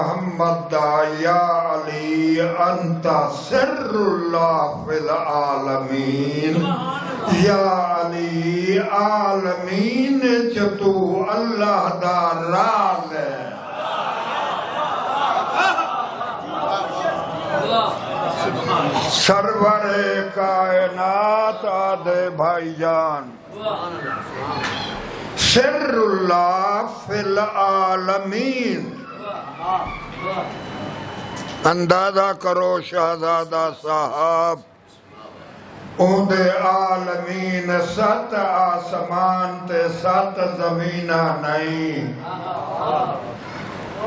محمد یا علی انت سر اللہ فی العالمین یا علی عالمین تو اللہ دا راز ہے سرور کائنات آدھے بھائی جان سر اللہ فی العالمین اندازہ کرو شہزادہ صاحب اندے عالمین 7 آسمان تے 7 زمینہ نہیں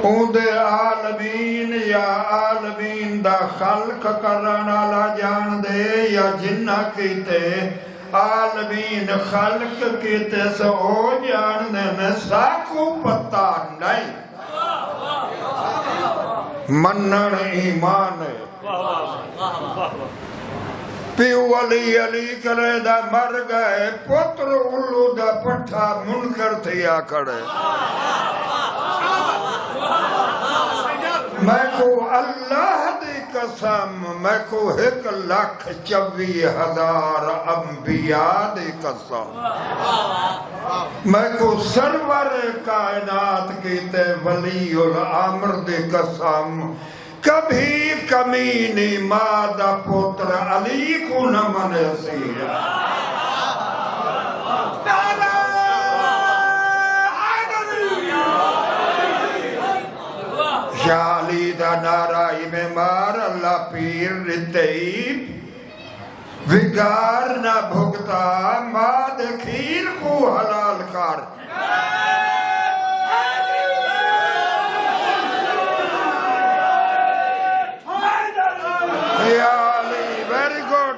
اندے عالمین یا عالمین دا خلق کرنا جان دے یا جنہ کیتے عالمین خلق کیتے سو جاننے میں ساکو پتہ نہیں منن ایمان ہے پیو علی علی کرے دا مر گئے پتر اولو دا پٹھا منکر تھیا کرے میں کو اللہ دی قسم میں کو 1,24,000 انبیاء دی قسم میں کو سرور کائنات کیتے ولی الامر دی قسم کبھی کمینی مادہ پتر علی کو نہ منے سیا یا علی دا نارائی میں مار اللہ پیر رتعیب وگار نہ بھگتا ماد کھیر کو حلال کر یا علی ویری گوڈ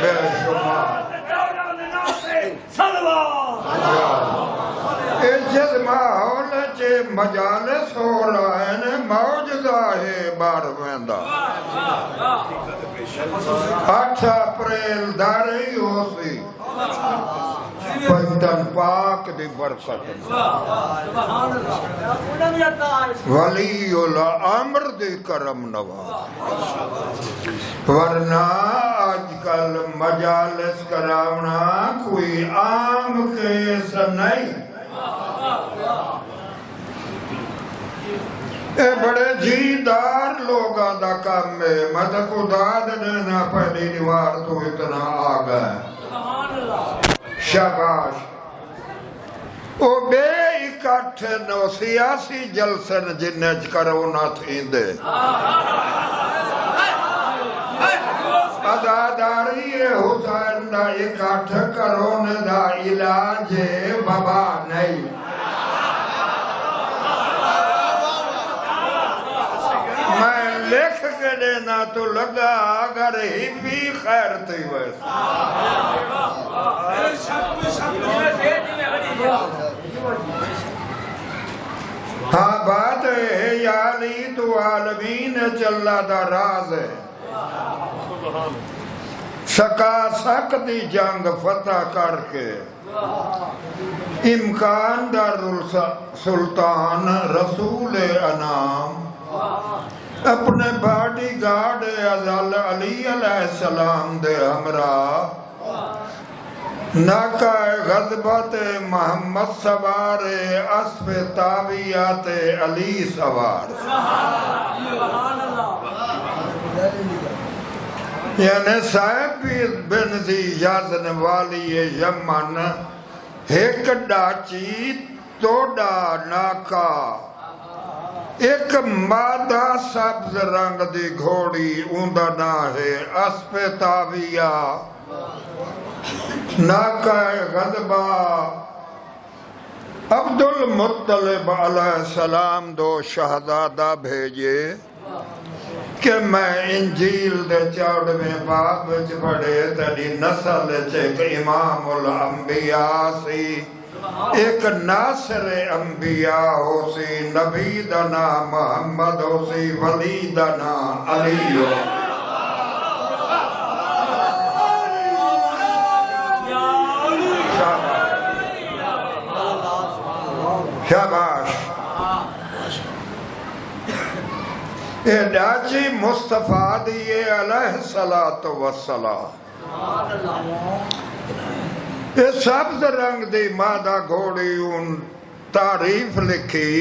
بے شمار اجد ماحول چے مجالس ہو رہے نے موجزہ ہے بار ویندہ 8 اپریل داری ہو سی پنجتن پاک دی برکت ولی الامر دی کرم نواز ورنہ آج کل مجالس کراونا کوئی عام کیس نہیں اے بڑے جیدار لوگاں دا کام ہے مدد کو داد دینا پہلی دیوار تو اتنا آگا ہے شاباش او بے اکٹھ نو سیاسی جلسن جنج کرونا تھی دے ازاداری حسین دا اکٹھ کرونے دا علاج بابا نہیں میں لکھ کے دینا تو لگا اگر ہی بھی خیر تھی ویسے ہاں بات ہے یا علی تو عالمین چلا دا راز ہے سکا سکتی جنگ فتح کر کے امکان دار سلطان رسول انام اپنے باڈی گارڈ ازل علی علیہ السلام دے ہمراہ ناکہ غضبت محمد سوار اسف تاویات علی سوار یعنی صاحب بن زی یازن والی یمن ایک ڈاچی توڑا ناکہ ایک مادہ سبز رنگ دی گھوڑی اوندہ نہ ہے اسف تاویہ ناکہ غضبہ عبد المطلب علیہ السلام 2 شہزادہ بھیجے کہ میں انجیل دے 4ویں باب وچ پڑھے تیری نسل چیک امام الانبیاء سی ایک ناصر انبیاء ہو سی نبی دا نام محمد ہو سی ولی دا نام علی ہو شاباش اے ڈاچی مصطفیٰ دیئے علیہ السلام اے سبز رنگ دی مادہ گھوڑی ان تعریف لکھی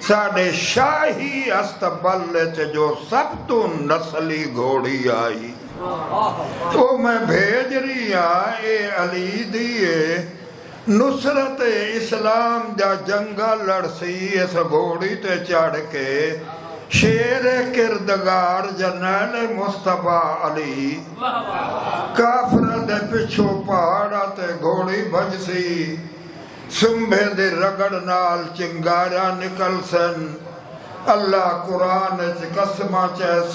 ساڑے شاہی استبل جو سب تو نسلی گھوڑی آئی تو میں بھیج رہی اے علی دیئے نصرت اسلام جا جنگا لڑسی اس گھوڑی تے چڑھ کے شیر کردگار جنرل مصطفیٰ علی کافر دے پچھو پہاڑا تے گھوڑی بجسی سنبھے دے رگڑ نال چنگارا نکل سن اللہ قرآن قسمہ چیسے